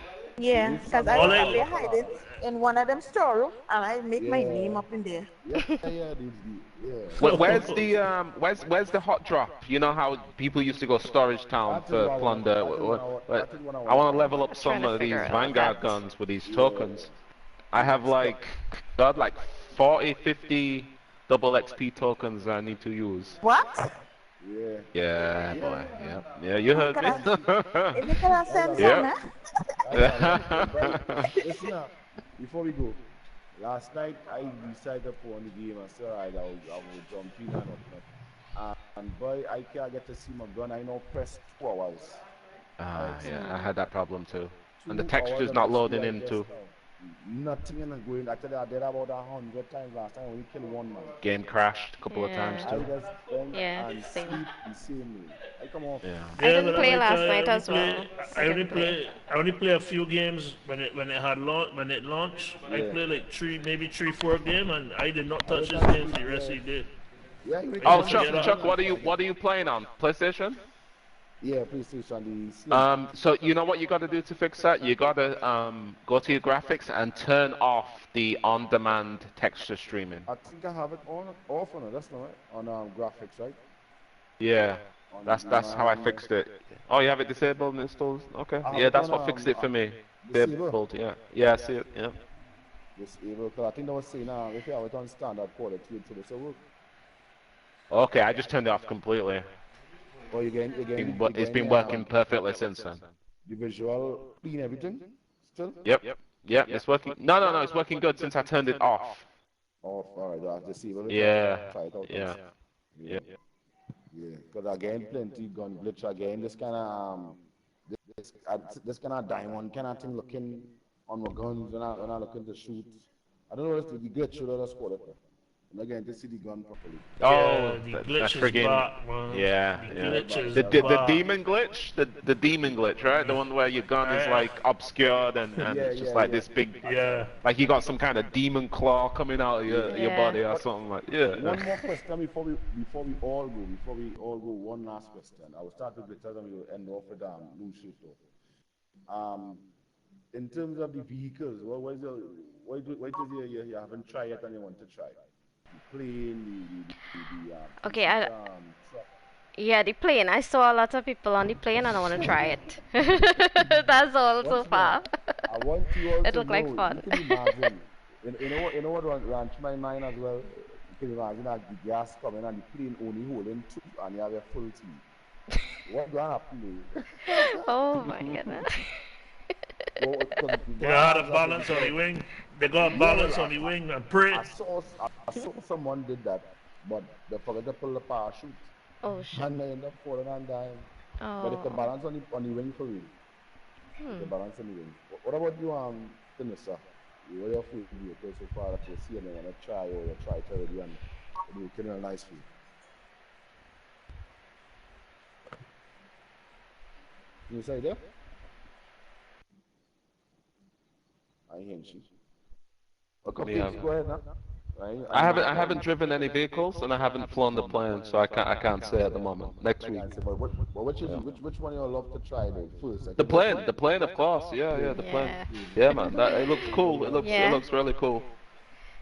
The Yeah, roofs because and I All was all up a I there lot of hiding lava. in one of them storeroom and I make my name Yeah, up in there. yeah, yeah. Where's the hot drop? You know how people used to go storage town That is for what I wanna, plunder. that is what I want, that is what I I wanna want to find level out. up Trying some to of figure these it out Vanguard that. guns with these Yeah, tokens. I have stuff. like, God, like 40, 50 double XP tokens I need to use. What? Yeah, Yeah, yeah. boy. Yeah, yeah. You Oh, heard me. if you could have That's a sent lot. some, eh? Yep. That's a lot, boy. But listen up, before we go, last night I decided to put on the game and say, alright, I will jump in and whatnot. And boy, I can't get to see my gun. I now press 2 hours. Right? Yeah, I had that problem too. And the 2 hours texture's at not the loading COD in just too. now. Nothing in the going. Actually, I did about 100 times last time. I only killed one man. Game crashed a couple of times Yeah. I too. just went Yeah, and same. sleep the same way. I come off. Yeah. I Yeah, didn't but I'm play like, last I night only as play, well. I didn't play. I only play a few games when it had when it launched. I Yeah. play like maybe 3, 4 games, and I did not touch Every this time I game for sleep, the rest yeah. of the day. Yeah, you I reckon Oh, one just of the get sleep up. Chuck, on what are the you phone. what are you playing on? PlayStation? Yeah, PlayStation, the Slim. So you know what you got to do to fix that? You got to go to your graphics and turn off the on-demand texture streaming. I think I have it on, off on it. That's not right. On graphics, right? Yeah, On that's how I my, fixed it. Oh, you have it disabled and installed? Okay. I have Yeah, it that's on what fixed it for me. disable. Disabled. Yeah. Yeah, I see it. Yeah. Disable. Cause I think they was saying if you have it on standard quality, it should work. Okay, I just turned it off completely. Or you It's been working perfectly since then. the visual clean everything. Still? Yep, it's working. No, it's working good since I turned it off. Off. Alright, I have to see. Well, Yeah, try it out. yeah. Yeah. Yeah. Because again, plenty gun glitch again. This kind of this kind of diamond kind of thing looking on my guns when I looking to shoot. I don't know if the glitch should have squad it. I'm not getting to see the gun properly. Oh, the that glitch is friggin' back, man. yeah, The yeah. glitch is The back. demon glitch, the demon glitch, right? The one where your gun is like obscured and it's just like this big, Yeah. like you got some kind of demon claw coming out of your Yeah. body or something like. Yeah. One more question before we all go. One last question. I will start with Victor and we'll end off with Lucio. In terms of the vehicles, what is you haven't tried yet and you want to try? The plane, Okay, truck. yeah, the plane. I saw a lot of people on the plane and I want to try it. That's all so Once more, far. I want you all It to looked like know, fun. you can imagine, you know what ran through my mind as well? You can imagine that the gas coming and the plane only holding two and you have a full team. What gonna happen there? Oh my goodness. They got a balance on the wing. They got balance on the wing and pray. I saw someone did that, but they forgot to pull the parachute. Oh shit. And they end up falling and dying. But it's the Oh. balance on the wing for real. The balance on the wing. What about you, Vanessa? What are your favorite vehicles so far that you see and you want to try or you try it already and do it a nice for you? Can you say there? I hear you. Okay, Yeah. go ahead now. I haven't driven any vehicles and I haven't flown the plane, so I can't say at the moment. Next week. But which one you love to try then first? Like, The plane, of course. Yeah, the plane. Yeah. Yeah, man. It looks cool. It Yeah. looks really cool,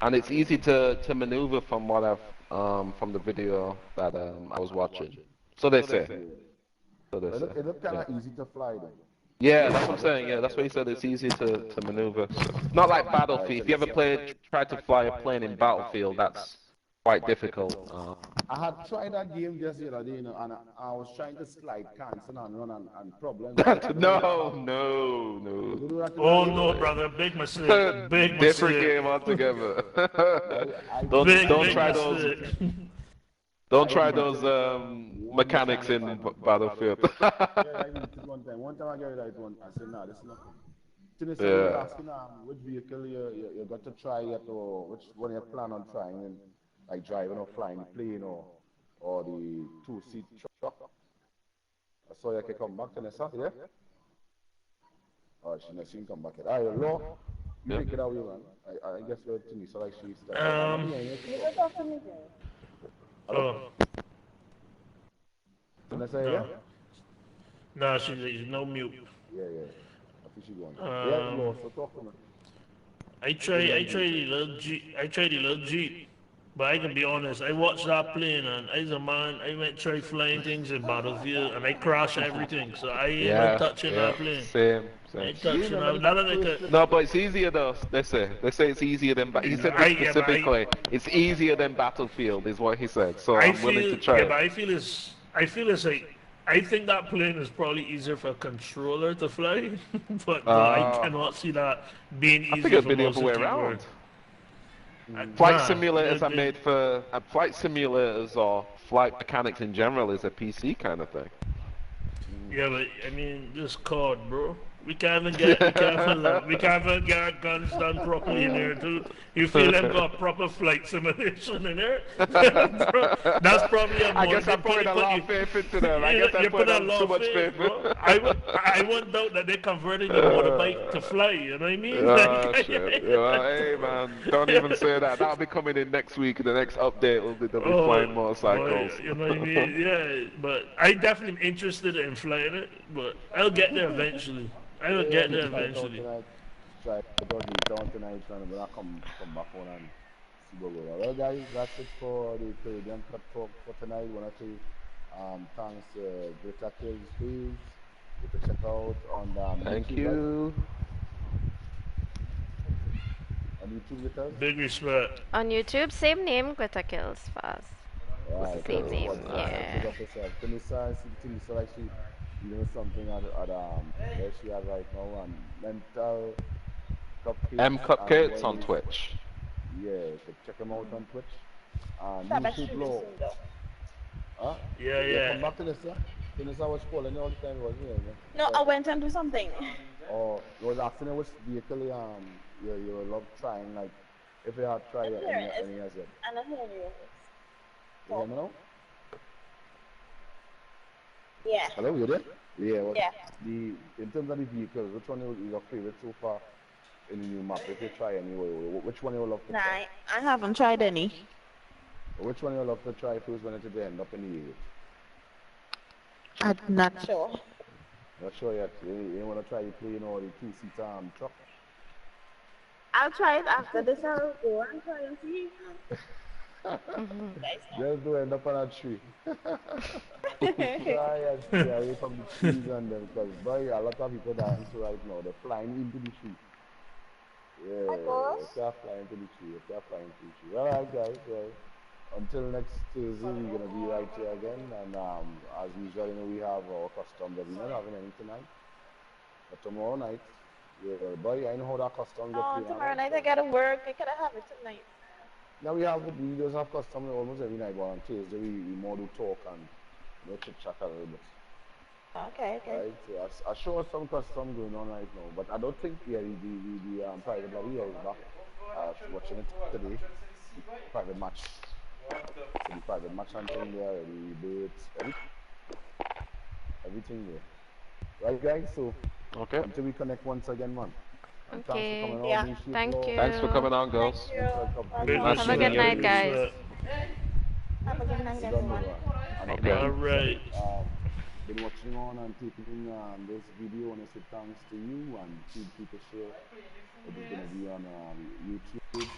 and it's easy to maneuver from what I've from the video that I was watching. So they say. So they say. It look kind of easy to fly then. Yeah, that's what I'm saying. Yeah, that's what he said. It's easy to maneuver. Not like Battlefield. If you ever tried to fly a plane in Battlefield, that's quite difficult. I had tried that game just the other day, and I was trying to slide, cancel and run and problems. No. Oh no, brother, big mistake. Big Different mistake. game altogether. Don't don't Big try mistake. those. Don't try those mechanics in Battlefield. One time I get it right one, I said, nah, this is nothing. Then they Yeah. asking which vehicle you got to try yet, or which one you plan on trying, and like driving or flying the plane or the two-seat truck. I saw you can come back, Vanessa, yeah? Oh, she can come back yet. All right, Law, you pick it out, you man. I guess you're to me, so like she's You can talk to me, Jay. Oh, Vanessa, yeah? no, she's no mute. Yeah. I think she's going. Yeah, Law, so talk to me. I tried the little Jeep, but I can be honest, I watched that plane and as a man, I went try flying things in Battlefield and I crashed everything, so I ain't Yeah, touching that plane. Same. I ain't touching that. None of the No, but it's easier though. They say it's easier than. He said this specifically. It's easier than Battlefield, is what he said. So I'm willing to try. Yeah, but I feel it's like I think that plane is probably easier for a controller to fly, but I cannot see that being easier I think it'd for be the mouse other way and keyboard. around. Flight Nah, simulators are made for flight simulators or flight mechanics in general is a PC kind of thing. Yeah, but I mean, just COD, bro. We can't even get our guns done properly in there, too. You feel them got proper flight simulation in there? That's probably a I guess I'm putting a lot of faith into them. I guess I'm putting too much faith. Bro. I wouldn't doubt that they converted your motorbike to fly, you know what I mean? Shit. Well, hey man, don't even say that. That'll be coming in next week. The next update will be flying motorcycles. You know what I mean? Yeah, but I definitely am interested in flying it, but I'll get there eventually. I will get there eventually. Try to do down tonight, and when I come back on and see what we're. Well, guys, that's it for the Caribbean Cut Talk for tonight. Want to say thanks to Greater Kills page. You can check out on Thank YouTube, you. right? On YouTube with us. Big respect. On YouTube, same name, Glitter Kills for us. Right, Same name, Big yeah. up yourself. Vanessa, like she something where she has right now, mental M cupcakes and Cupcakes on wellness. Twitch. Yeah, you should check him out on Twitch. Stop at YouTube streaming Law. soon though. Huh? Yeah, Yeah, come yeah. back to this, sir. Finish I was calling you all the time, wasn't it? No, I went and do something. Or you was asking you which vehicle you would love trying, like if you had tried I'm hearing it. any as yet. I'm not hearing you. You hear me now? Yeah. Hello, you there? Yeah, Yeah. in terms of the vehicles, which one is your favorite so far in the new map? If you try anyway, which one you would love to Nah, try? I haven't tried any. Which one you would love to try first when it end up in the area? I'm not sure. Not sure yet. You want to try playing all the two-seater truck? I'll try it after this. I'll go and try and see. Just do end up on a tree. Try and stay away from the trees and them, because boy, a lot of people dying to right now. They're flying into the tree. Yeah, course. if you're flying to the tree, if you're flying to the tree. All right, guys. Well, until next Thursday, we're gonna be right here again, and as usual, we have our customs. We're not having any tonight, but tomorrow night, yeah, boy, I know how that custom gets. Oh, tomorrow night I gotta work. I gotta have it tonight. Yeah, we just have custom almost every night, but on Tuesday we more do talk and chit chat a little bit. Okay. Right, so I show some custom going on right now, but I don't think the private lobby is back. Watching it today, the private match. So the private match and thing there, the dates, everything there. Right, guys. So Okay. until we connect once again, man. And thanks for Okay. coming Yeah. on, New Sheep Thank Law. Thanks for you. coming on, Thank girls. you. Great Nice Have a meeting good listening. you. night, Great guys. listening. Have a good night, Done, everyone. and Bye if bye. you All right. been watching on and taking in this video, I want to say thanks to you, and feel free to share. It is going to be on YouTube